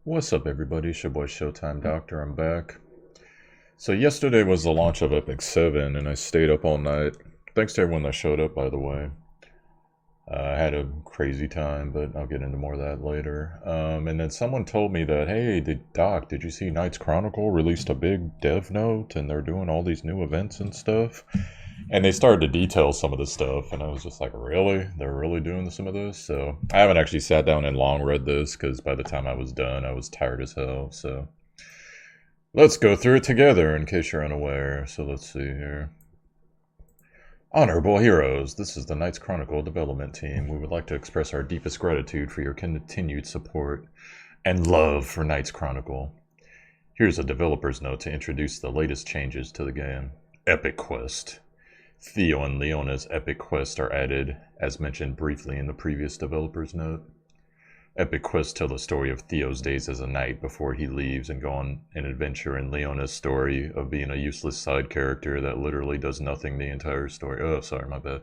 What's up, everybody? It's your boy ShowtimeDr. I'm back. So yesterday was the launch of Epic 7, and I stayed up all night. Thanks to everyone that showed up, by the way. I had a crazy time, but I'll get into more of that later. And then someone told me that, hey, Doc, did you see Knights Chronicle released a big dev note, and they're doing all these new events and stuff? And they started to detail some of the stuff, and I was just like, really? They're really doing some of this? So I haven't actually sat down and long read this, because by the time I was done, I was tired as hell. So let's go through it together, in case you're unaware. So let's see here. Honorable Heroes, this is the Knights Chronicle development team. We would like to express our deepest gratitude for your continued support and love for Knights Chronicle. Here's a developer's note to introduce the latest changes to the game. Epic Quest. Theo and Leona's epic quests are added, as mentioned briefly in the previous developer's note. Epic quests tell the story of Theo's days as a knight before he leaves and go on an adventure in Leona's story of being a useless side character that literally does nothing the entire story. Oh, sorry, my bad.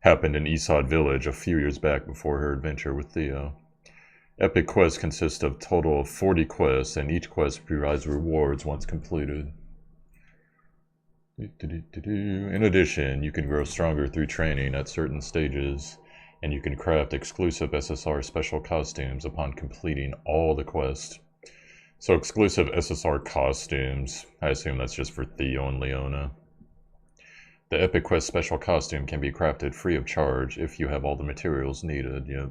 Happened in Esad Village a few years back before her adventure with Theo. Epic quests consist of a total of 40 quests, and each quest provides rewards once completed. In addition, you can grow stronger through training at certain stages, and you can craft exclusive SSR special costumes upon completing all the quests. So exclusive SSR costumes, I assume that's just for Theo and Leona. The Epic Quest special costume can be crafted free of charge if you have all the materials needed. Yep.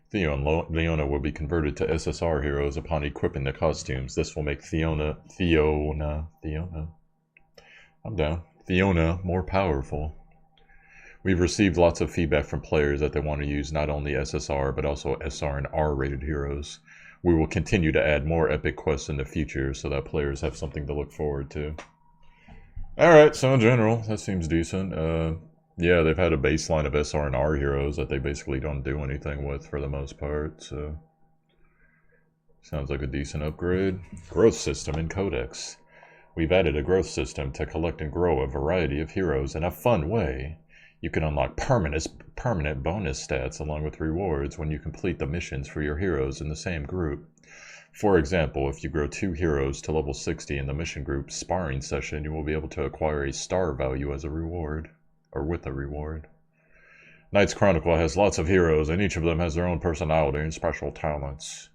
Theo and Leona will be converted to SSR heroes upon equipping the costumes. This will make Theona more powerful. We've received lots of feedback from players that they want to use not only SSR but also SR and R rated heroes. We will continue to add more epic quests in the future so that players have something to look forward to. Alright, so in general, that seems decent. Yeah, they've had a baseline of SR and R heroes that they basically don't do anything with for the most part, so sounds like a decent upgrade. Growth system and codex. We've added a growth system to collect and grow a variety of heroes in a fun way. You can unlock permanent bonus stats along with rewards when you complete the missions for your heroes in the same group. For example, if you grow 2 heroes to level 60 in the mission group sparring session, you will be able to acquire a star value as a reward, or with a reward. Knights Chronicle has lots of heroes, and each of them has their own personality and special talents.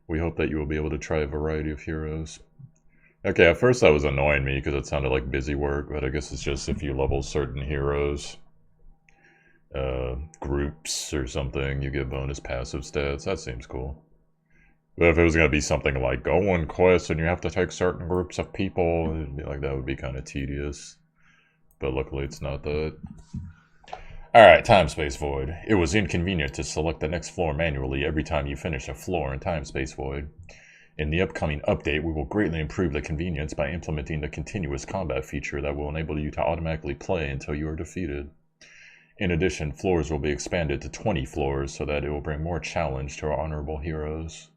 We hope that you will be able to try a variety of heroes. Okay, at first that was annoying me because it sounded like busy work, but I guess it's just if you level certain heroes, groups or something, you get bonus passive stats. That seems cool. But if it was going to be something like go on quests and you have to take certain groups of people, it'd be like that would be kind of tedious. But luckily it's not that. Alright, Time Space Void. It was inconvenient to select the next floor manually every time you finish a floor in Time Space Void. In the upcoming update, we will greatly improve the convenience by implementing the continuous combat feature that will enable you to automatically play until you are defeated. In addition, floors will be expanded to 20 floors so that it will bring more challenge to our honorable heroes.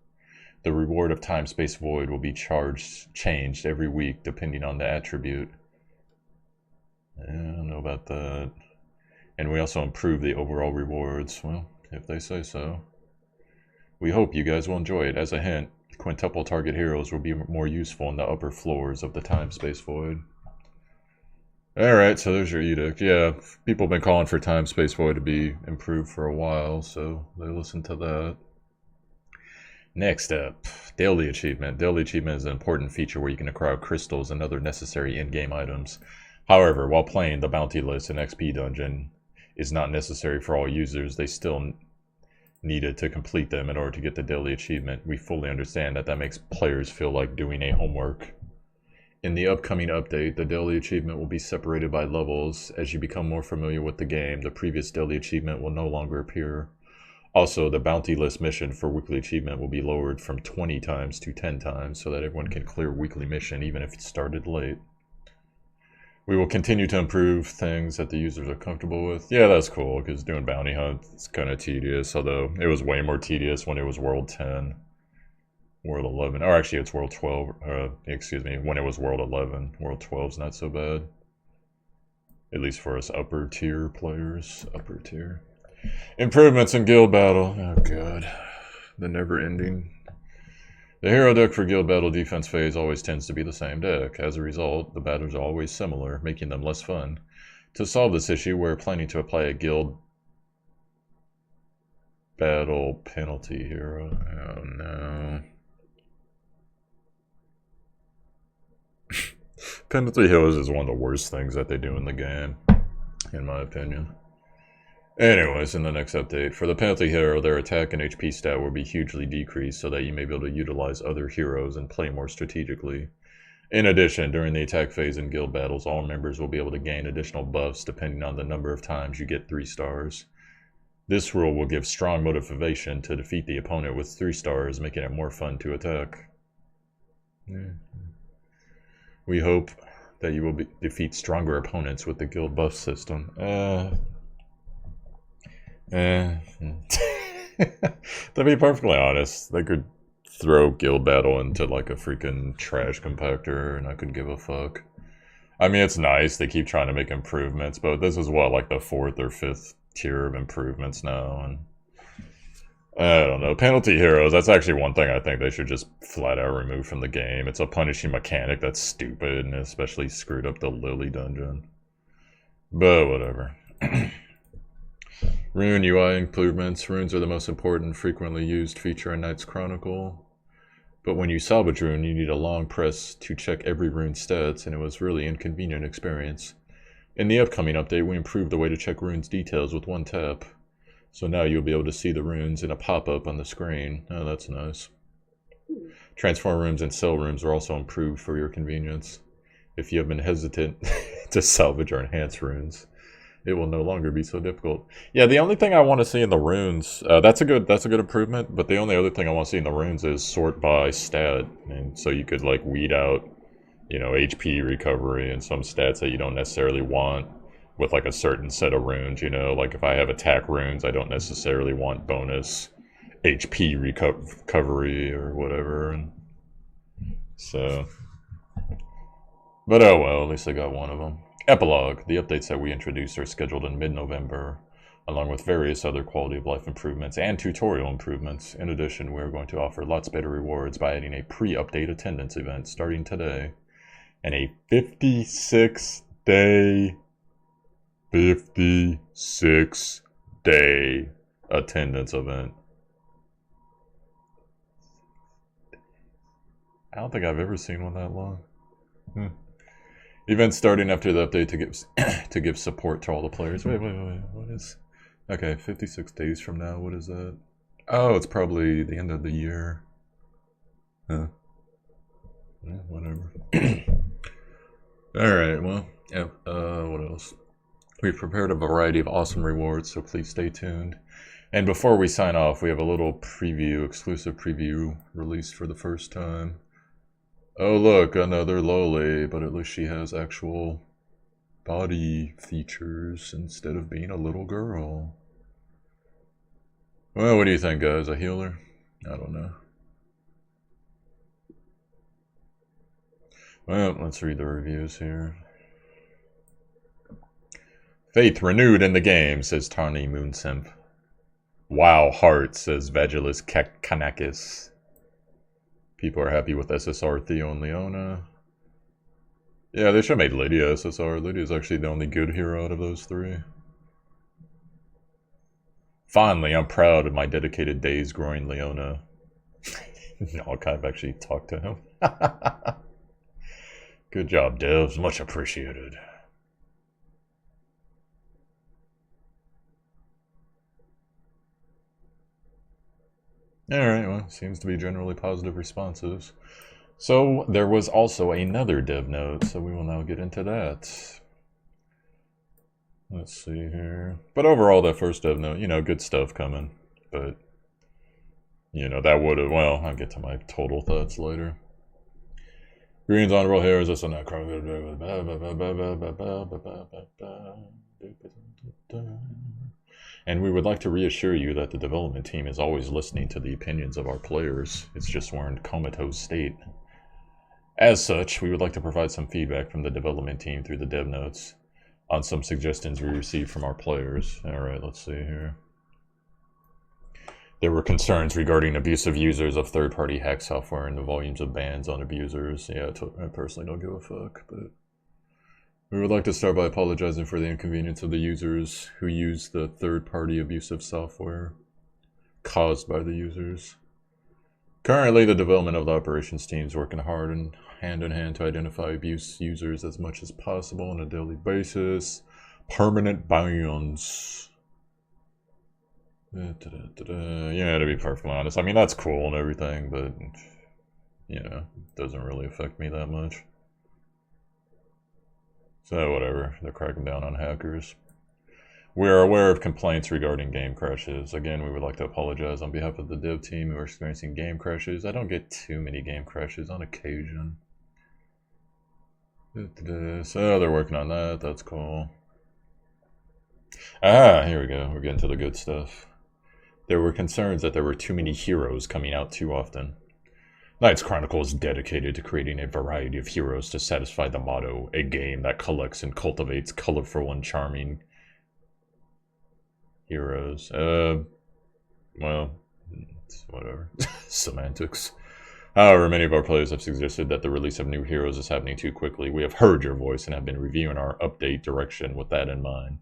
The reward of Time Space Void will be changed every week depending on the attribute. I don't know about that. And we also improve the overall rewards. Well, if they say so. We hope you guys will enjoy it. As a hint, quintuple target heroes will be more useful in the upper floors of the Time Space Void. Alright, so there's your edict. Yeah, people have been calling for Time Space Void to be improved for a while, so they listen to that. Next up, Daily Achievement. Daily Achievement is an important feature where you can acquire crystals and other necessary in-game items. However, while playing, the bounty list and XP dungeon is not necessary for all users. They still needed to complete them in order to get the daily achievement. We fully understand that makes players feel like doing a homework. In the upcoming update, the daily achievement will be separated by levels. As you become more familiar with the game, the previous daily achievement will no longer appear. Also, the bounty list mission for weekly achievement will be lowered from 20 times to 10 times so that everyone can clear weekly mission even if it started late. We will continue to improve things that the users are comfortable with. Yeah, that's cool, because doing bounty hunts is kind of tedious, although it was way more tedious when it was World 10. World 11, or actually it's World 12, when it was World 11. World 12's not so bad. At least for us upper tier players. Upper tier. Improvements in guild battle. Oh god. The never ending. The hero deck for guild battle defense phase always tends to be the same deck. As a result, the battles are always similar, making them less fun. To solve this issue, we're planning to apply a guild battle penalty hero. Oh no. Penalty heroes is one of the worst things that they do in the game, in my opinion. Anyways, in the next update, for the penalty hero, their attack and HP stat will be hugely decreased so that you may be able to utilize other heroes and play more strategically. In addition, during the attack phase in guild battles, all members will be able to gain additional buffs depending on the number of times you get 3 stars. This rule will give strong motivation to defeat the opponent with 3 stars, making it more fun to attack. We hope that you will defeat stronger opponents with the guild buff system. To be perfectly honest, they could throw guild battle into like a freaking trash compactor and I could give a fuck. I mean, it's nice, they keep trying to make improvements, but this is what, like the 4th or 5th tier of improvements now, and I don't know. Penalty heroes, that's actually one thing I think they should just flat out remove from the game. It's a punishing mechanic that's stupid and especially screwed up the Lily dungeon. But whatever. Rune UI improvements. Runes are the most important, frequently used feature in Knight's Chronicle. But when you salvage rune, you need a long press to check every rune's stats, and it was really inconvenient experience. In the upcoming update, we improved the way to check runes details with one tap. So now you'll be able to see the runes in a pop-up on the screen. Oh, that's nice. Transform rooms and sell rooms are also improved for your convenience. If you have been hesitant to salvage or enhance runes, it will no longer be so difficult. Yeah, the only thing I want to see in the runes, that's a good improvement, but the only other thing I want to see in the runes is sort by stat. And so you could like weed out, you know, HP recovery and some stats that you don't necessarily want with like a certain set of runes, you know, like if I have attack runes, I don't necessarily want bonus HP recovery or whatever. And so, but oh well, at least I got one of them. Epilogue. The updates that we introduced are scheduled in mid-November, along with various other quality of life improvements and tutorial improvements. In addition, we're going to offer lots better rewards by adding a pre-update attendance event starting today, and a 56-day attendance event. I don't think I've ever seen one that long. Event starting after the update to give support to all the players. Wait, what is... Okay, 56 days from now, what is that? Oh, it's probably the end of the year. Huh. Yeah, whatever. Alright, well, yeah, what else? We've prepared a variety of awesome rewards, so please stay tuned. And before we sign off, we have a little preview, exclusive preview, released for the first time. Oh look, another loli, but at least she has actual body features instead of being a little girl. Well, what do you think, guys? A healer? I don't know. Well, let's read the reviews here. Faith renewed in the game, says Tawny Moonsimp. Wow, heart, says Vagilis Kanakis. People are happy with SSR, Theo, and Leona. Yeah, they should have made Lydia SSR. Lydia's actually the only good hero out of those 3. Finally, I'm proud of my dedicated days growing Leona. I'll kind of actually talk to him. Good job, devs. Much appreciated. Alright, well, seems to be generally positive responses. So, there was also another dev note, so we will now get into that. Let's see here. But overall, that first dev note, you know, good stuff coming. But, you know, that would have, well, I'll get to my total thoughts later. Green's honorable hairs, that's a Chronicle Dev. And we would like to reassure you that the development team is always listening to the opinions of our players. It's just we're in comatose state. As such, we would like to provide some feedback from the development team through the dev notes on some suggestions we received from our players. Alright, let's see here. There were concerns regarding abusive users of third-party hack software and the volumes of bans on abusers. Yeah, I personally don't give a fuck, but we would like to start by apologizing for the inconvenience of the users who use the third-party abusive software caused by the users. Currently, the development of the operations team is working hard and hand in hand to identify abuse users as much as possible on a daily basis. Permanent bans. Yeah, to be perfectly honest, I mean, that's cool and everything, but, you know, it doesn't really affect me that much. So, whatever, they're cracking down on hackers. We are aware of complaints regarding game crashes. Again, we would like to apologize on behalf of the dev team who are experiencing game crashes. I don't get too many game crashes on occasion. So, they're working on that, that's cool. Ah, here we go, we're getting to the good stuff. There were concerns that there were too many heroes coming out too often. Knights Chronicle is dedicated to creating a variety of heroes to satisfy the motto, a game that collects and cultivates colorful and charming heroes. Well, it's whatever. Semantics. However, many of our players have suggested that the release of new heroes is happening too quickly. We have heard your voice and have been reviewing our update direction with that in mind.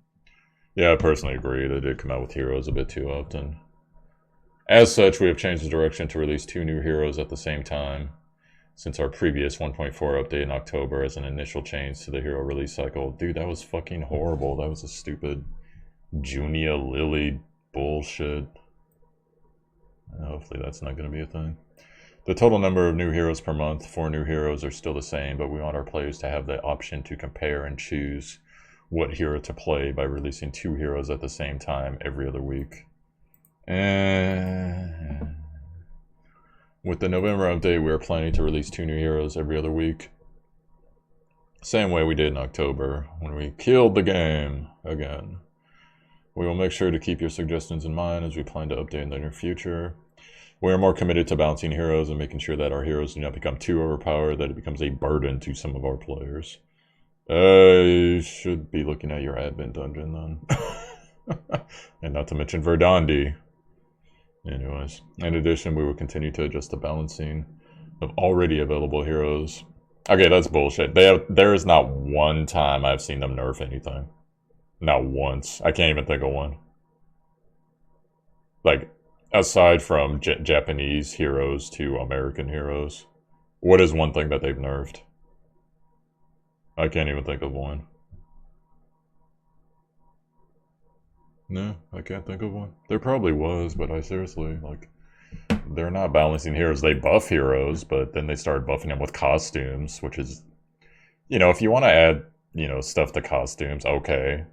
Yeah, I personally agree. They did come out with heroes a bit too often. As such, we have changed the direction to release 2 new heroes at the same time, since our previous 1.4 update in October as an initial change to the hero release cycle. Dude, that was fucking horrible. That was a stupid Junia Lily bullshit. Hopefully that's not going to be a thing. The total number of new heroes per month, 4 new heroes, are still the same, but we want our players to have the option to compare and choose what hero to play by releasing 2 heroes at the same time every other week. With the November update, we are planning to release 2 new heroes every other week. Same way we did in October, when we killed the game again. We will make sure to keep your suggestions in mind as we plan to update in the near future. We are more committed to balancing heroes and making sure that our heroes do not become too overpowered, that it becomes a burden to some of our players. You should be looking at your admin dungeon then. And not to mention Verdandi. Anyways, in addition, we will continue to adjust the balancing of already available heroes. Okay, that's bullshit. There is not one time I've seen them nerf anything. Not once. I can't even think of one. Like, aside from Japanese heroes to American heroes, what is one thing that they've nerfed? I can't even think of one. No, I can't think of one. There probably was, but I seriously, like, they're not balancing heroes. They buff heroes, but then they start buffing them with costumes, which is, you know, if you want to add, you know, stuff to costumes, okay.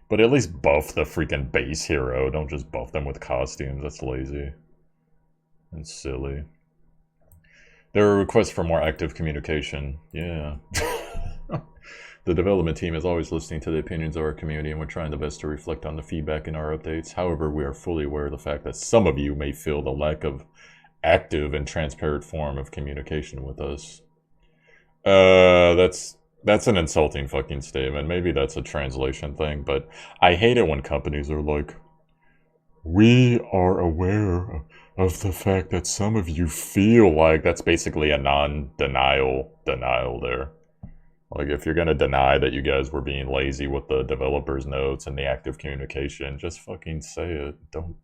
But at least buff the freaking base hero. Don't just buff them with costumes. That's lazy and silly. There are requests for more active communication. Yeah. The development team is always listening to the opinions of our community, and we're trying the best to reflect on the feedback in our updates. However, we are fully aware of the fact that some of you may feel the lack of active and transparent form of communication with us. That's an insulting fucking statement. Maybe that's a translation thing, but I hate it when companies are like, we are aware of the fact that some of you feel like. That's basically a non-denial denial there. Like, if you're going to deny that you guys were being lazy with the developer's notes and the active communication, just fucking say it. Don't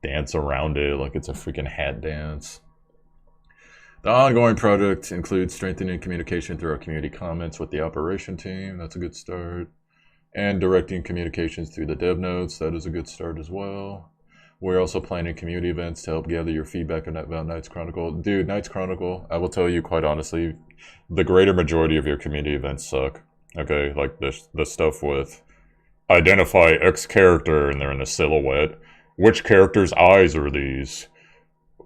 dance around it like it's a freaking hat dance. The ongoing project includes strengthening communication through our community comments with the operation team. That's a good start. And directing communications through the dev notes. That is a good start as well. We're also planning community events to help gather your feedback about Knights Chronicle. Dude, Knights Chronicle, I will tell you quite honestly, the greater majority of your community events suck. Okay, like the stuff with identify X character and they're in a silhouette. Which character's eyes are these?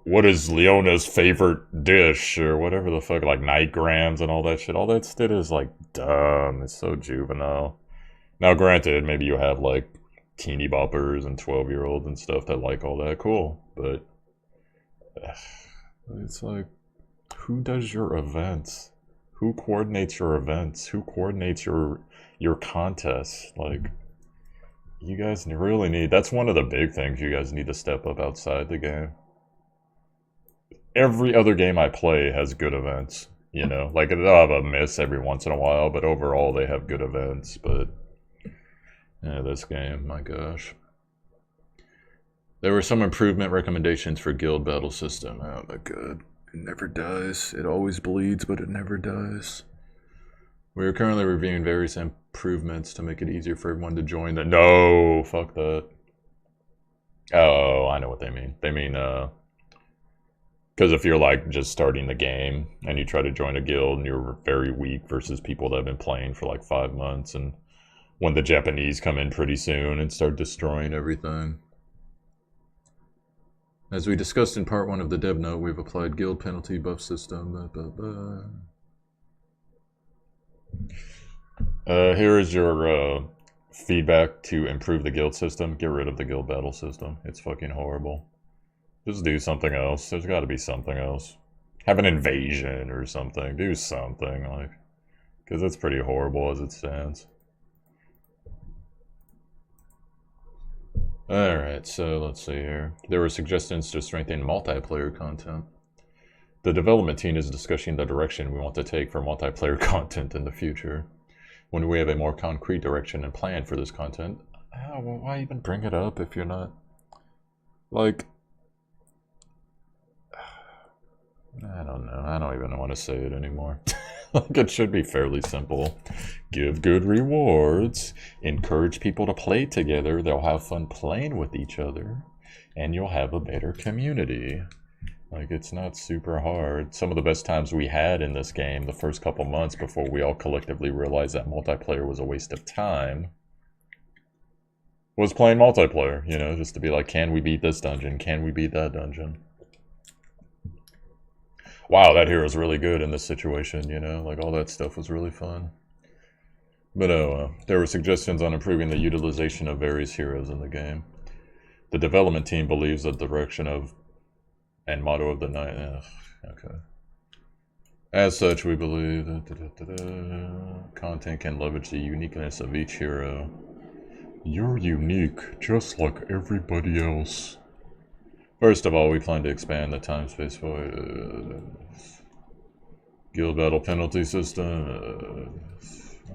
What is Leona's favorite dish? Or whatever the fuck, like nightgrams and all that shit. All that shit is like dumb. It's so juvenile. Now granted, maybe you have like teeny boppers and 12-year-olds and stuff that like all that, cool, but it's like, who does your events? Who coordinates your events? Who coordinates your contests? Like, You guys really need, that's one of the big things you guys need to step up outside the game. Every other game I play has good events, you know? Like, they'll have a miss every once in a while, but overall they have good events, but... yeah, this game, my gosh. There were some improvement recommendations for guild battle system. Oh my god. It never dies. It always bleeds, but it never dies. We are currently reviewing various improvements to make it easier for everyone to join the... No! Fuck that. Oh, I know what they mean. They mean, because if you're, like, just starting the game, and you try to join a guild, and you're very weak versus people that have been playing for, like, 5 months, and when the Japanese come in pretty soon and start destroying everything. As we discussed in part 1 of the dev note, we've applied guild penalty buff system. Here is your feedback to improve the guild system. Get rid of the guild battle system. It's fucking horrible. Just do something else. There's got to be something else. Have an invasion or something. Do something, like, because it's pretty horrible as it stands. Alright, so let's see here. There were suggestions to strengthen multiplayer content. The development team is discussing the direction we want to take for multiplayer content in the future. When we have a more concrete direction and plan for this content, well, why even bring it up if you're not... like... I don't know. I don't even want to say it anymore. Like, it should be fairly simple. Give good rewards. Encourage people to play together. They'll have fun playing with each other. And you'll have a better community. Like, it's not super hard. Some of the best times we had in this game, the first couple months before we all collectively realized that multiplayer was a waste of time, was playing multiplayer, you know, just to be like, can we beat this dungeon? Can we beat that dungeon? Wow, that hero's really good in this situation, you know? Like, all that stuff was really fun. But there were suggestions on improving the utilization of various heroes in the game. The development team believes the direction of and motto of the night... okay. As such, we believe that content can leverage the uniqueness of each hero. You're unique, just like everybody else. First of all, we plan to expand the time-space for guild battle penalty system.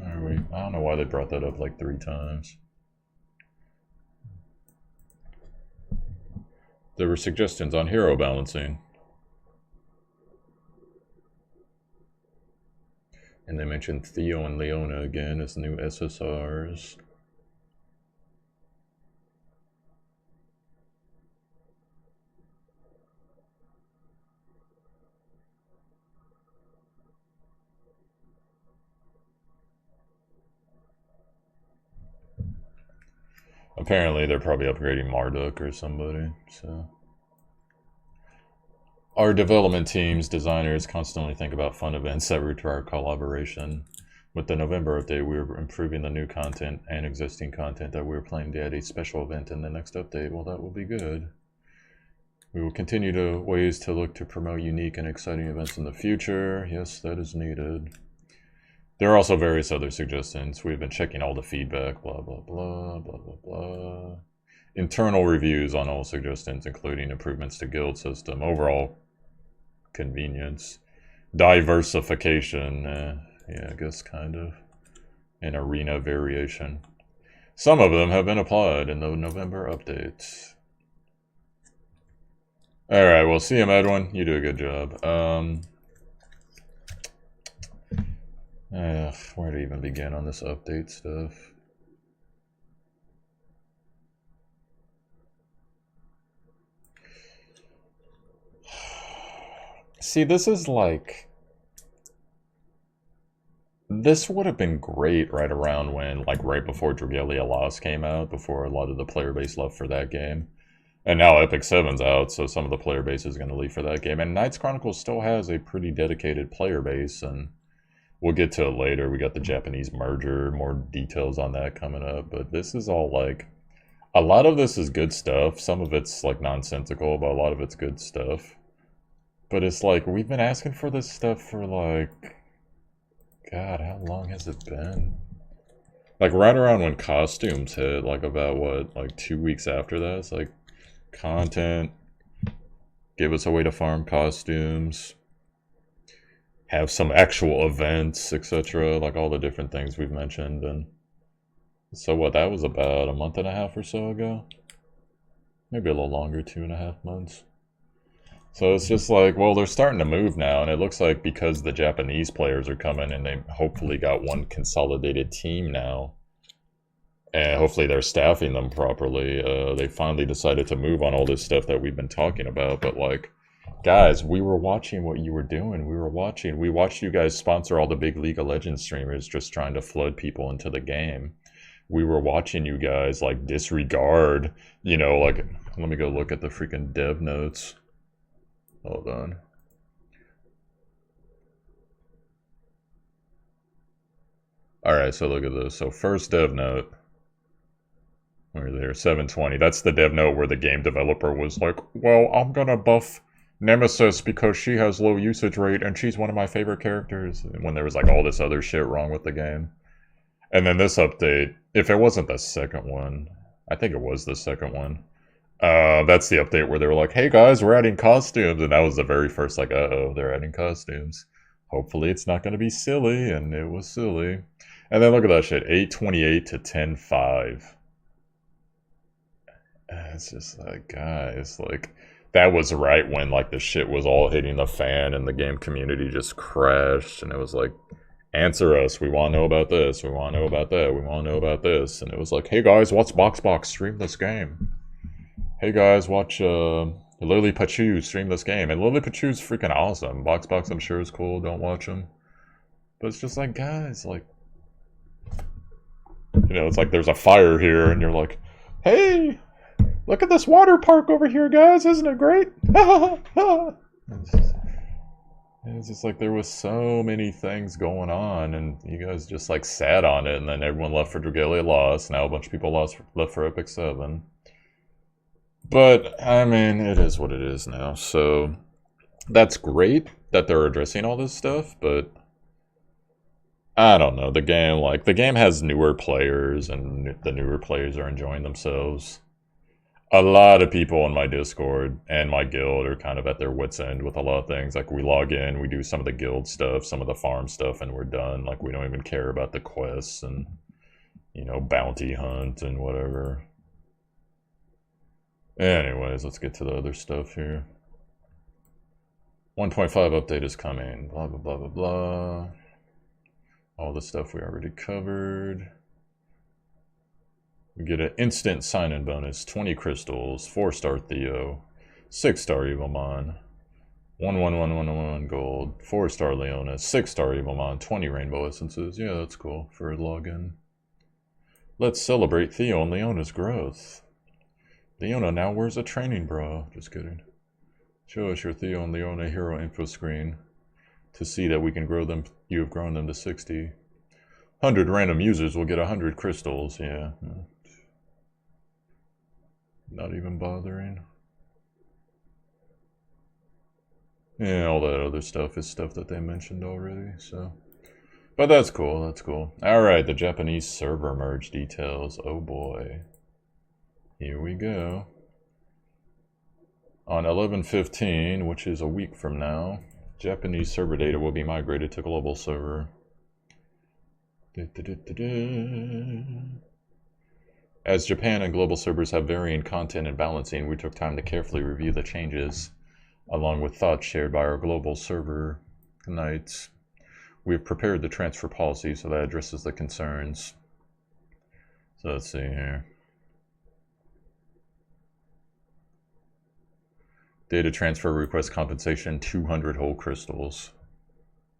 I don't know why they brought that up like 3 times. There were suggestions on hero balancing. And they mentioned Theo and Leona again as new SSRs. Apparently they're probably upgrading Marduk or somebody, so. Our development team's designers constantly think about fun events that require collaboration. With the November update, we were improving the new content and existing content that we were planning to add a special event in the next update. Well, that will be good. We will continue to ways to look to promote unique and exciting events in the future. Yes, that is needed. There are also various other suggestions. We've been checking all the feedback, blah, blah, blah, blah, blah, blah. Internal reviews on all suggestions, including improvements to guild system, overall convenience, diversification, yeah, I guess kind of, and arena variation. Some of them have been applied in the November updates. Alright, well, see you, Edwin. You do a good job. Where to even begin on this update stuff? See, this is like... this would have been great right around when, like, right before Dragalia Lost came out, before a lot of the player base left for that game. And now Epic 7's out, so some of the player base is going to leave for that game. And Knights Chronicles still has a pretty dedicated player base, and we'll get to it later. We got the Japanese merger, more details on that coming up. But this is all like... a lot of this is good stuff. Some of it's like nonsensical, but a lot of it's good stuff. But it's like, we've been asking for this stuff for like... God, how long has it been? Like right around when costumes hit, like about what, like 2 weeks after that, it's like content, give us a way to farm costumes, have some actual events, etc. Like all the different things we've mentioned. And so what, that was about a month and a half or so ago? Maybe a little longer, 2.5 months. So it's just like, well, they're starting to move now, and it looks like because the Japanese players are coming and they hopefully got one consolidated team now, and hopefully they're staffing them properly, they finally decided to move on all this stuff that we've been talking about. But like, guys, we were watching what you were doing. We watched you guys sponsor all the big League of Legends streamers just trying to flood people into the game. We were watching you guys like disregard, like, let me go look at the freaking dev notes. Hold on. Alright, so look at this. So first dev note. Where there, 720. That's the dev note where the game developer was like, well, I'm gonna buff Nemesis because she has low usage rate and she's one of my favorite characters. When there was like all this other shit wrong with the game. And then this update, if it wasn't the second one, I think it was the second one. That's the update where they were like, hey guys, we're adding costumes. And that was the very first, like, uh-oh, they're adding costumes. Hopefully it's not going to be silly, and it was silly. And then look at that shit, 828 to 10.5. It's just like, guys, like, that was right when, like, the shit was all hitting the fan and the game community just crashed. And it was like, answer us, we want to know about this, we want to know about that, we want to know about this. And it was like, hey guys, watch BoxBox stream this game. Hey guys, watch Lily Pachu stream this game. And Lily Pachu's freaking awesome. BoxBox, I'm sure, is cool. Don't watch him. But it's just like, guys, like, it's like there's a fire here, and you're like, hey, look at this water park over here, guys. Isn't it great? It's just like there was so many things going on, and you guys just like sat on it, and then everyone left for Dragalia lost. Now a bunch of people left for Epic 7. But, I mean, it is what it is now. So, that's great that they're addressing all this stuff, but I don't know. The game has newer players, and the newer players are enjoying themselves. A lot of people in my Discord and my guild are kind of at their wits' end with a lot of things. Like, we log in, we do some of the guild stuff, some of the farm stuff, and we're done. Like, we don't even care about the quests and, bounty hunt and whatever. Anyways, let's get to the other stuff here. 1.5 update is coming. Blah, blah, blah, blah, blah. All the stuff we already covered. We get an instant sign-in bonus. 20 crystals. 4-star Theo. 6-star Evilmon. 11111 gold. 4-star Leona. 6-star Evilmon. 20 rainbow essences. Yeah, that's cool for a login. Let's celebrate Theo and Leona's growth. Leona now wears a training bra. Just kidding. Show us your Theo and Leona hero info screen to see that we can grow them. You have grown them to 60. 100 random users will get 100 crystals. Yeah. Not even bothering. Yeah, all that other stuff is stuff that they mentioned already, so. But that's cool, that's cool. Alright, the Japanese server merge details. Oh boy. Here we go. On 11/15, which is a week from now, Japanese server data will be migrated to global server. As Japan and global servers have varying content and balancing, we took time to carefully review the changes, along with thoughts shared by our global server knights. We have prepared the transfer policy so that addresses the concerns. So let's see here. Data transfer request compensation, 200 whole crystals.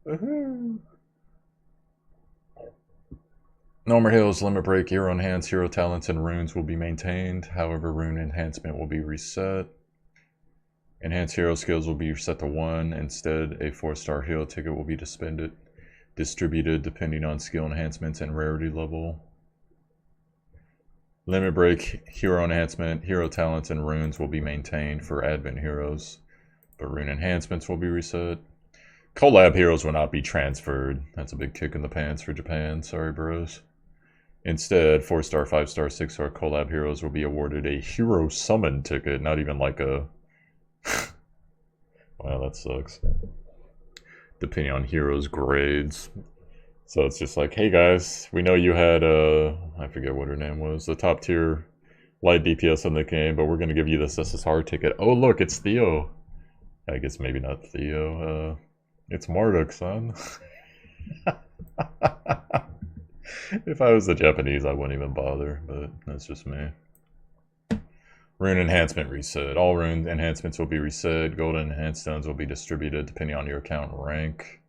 Woohoo! Normal heroes, limit break, hero enhance, hero talents, and runes will be maintained. However, rune enhancement will be reset. Enhanced hero skills will be set to 1. Instead, a 4-star hero ticket will be distributed depending on skill enhancements and rarity level. Limit break, hero enhancement, hero talents, and runes will be maintained for advent heroes, but rune enhancements will be reset. Collab heroes will not be transferred. That's a big kick in the pants for Japan. Sorry, bros. Instead, 4-star, 5-star, 6-star collab heroes will be awarded a hero summon ticket, not even like a... Wow, that sucks. Depending on heroes' grades. So it's just like, hey guys, we know you had, I forget what her name was, the top tier light DPS in the game, but we're going to give you this SSR ticket. Oh look, it's Theo. I guess maybe not Theo, it's Marduk, son. If I was the Japanese, I wouldn't even bother, but that's just me. Rune enhancement reset. All rune enhancements will be reset. Golden enhanced stones will be distributed depending on your account rank.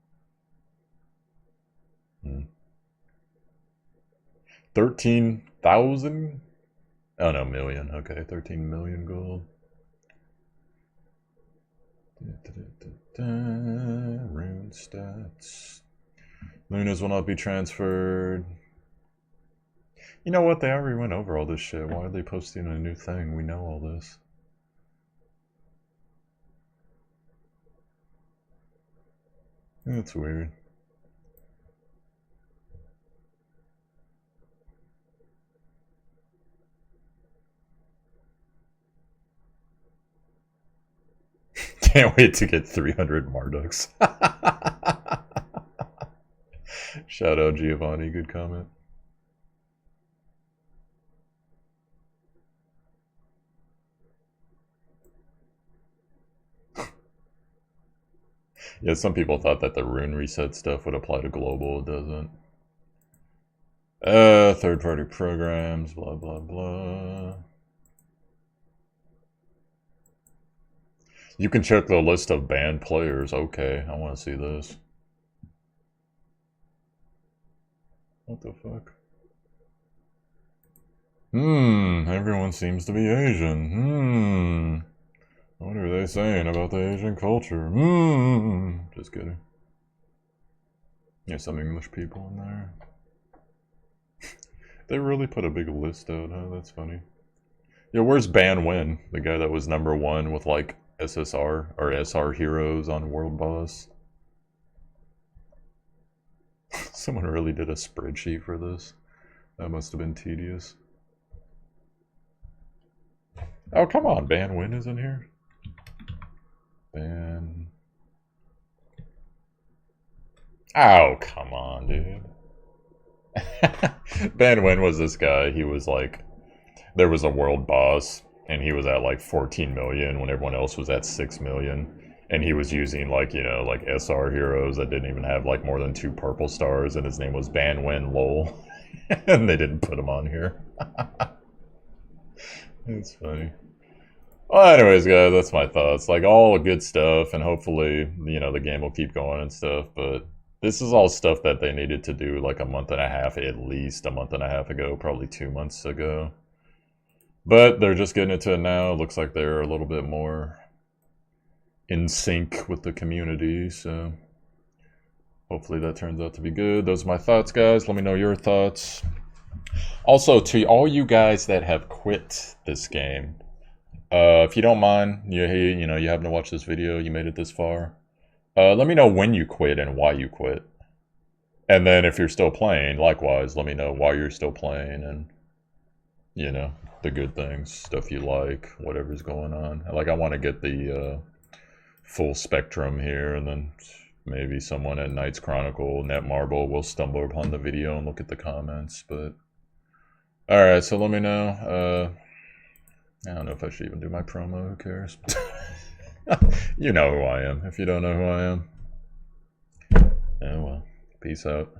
13,000? Oh no, million. Okay, 13 million gold. Rune stats. Lunas will not be transferred. You know what? They already went over all this shit. Why are they posting a new thing? We know all this. That's weird. Can't wait to get 300 Marduks. Shout out Giovanni, good comment. Yeah, some people thought that the rune reset stuff would apply to global. It doesn't. Third-party programs, blah, blah, blah. You can check the list of banned players. Okay, I want to see this. What the fuck? Everyone seems to be Asian. What are they saying about the Asian culture? Just kidding. Yeah, some English people in there. They really put a big list out, huh? That's funny. Yeah, where's Ban Wen? The guy that was #1 with like SSR or SR heroes on World Boss. Someone really did a spreadsheet for this. That must have been tedious. Oh, come on, Ban Wen is in here. Ban. Oh, come on, dude. Ban Wen was this guy. He was like, there was a world boss, and he was at like 14 million when everyone else was at 6 million. And he was using like, you know, like SR heroes that didn't even have like more than 2 purple stars, and his name was Ban Wen lol. And they didn't put him on here. It's funny. Well, anyways, guys, that's my thoughts. Like, all good stuff, and hopefully, you know, the game will keep going and stuff, but this is all stuff that they needed to do like a month and a half, at least a month and a half ago, probably 2 months ago. But they're just getting into it now. It looks like they're a little bit more in sync with the community, so hopefully that turns out to be good. Those are my thoughts, guys. Let me know your thoughts. Also, to all you guys that have quit this game, if you don't mind, you happen to watch this video, you made it this far, let me know when you quit and why you quit. And then if you're still playing, likewise, let me know why you're still playing and, you know, the good things, stuff you like, whatever's going on. Like, I want to get the full spectrum here, and then maybe someone at Knights Chronicle, Netmarble, will stumble upon the video and look at the comments, but... Alright, so let me know. I don't know if I should even do my promo, who cares? You know who I am. If you don't know who I am, oh well. Peace out.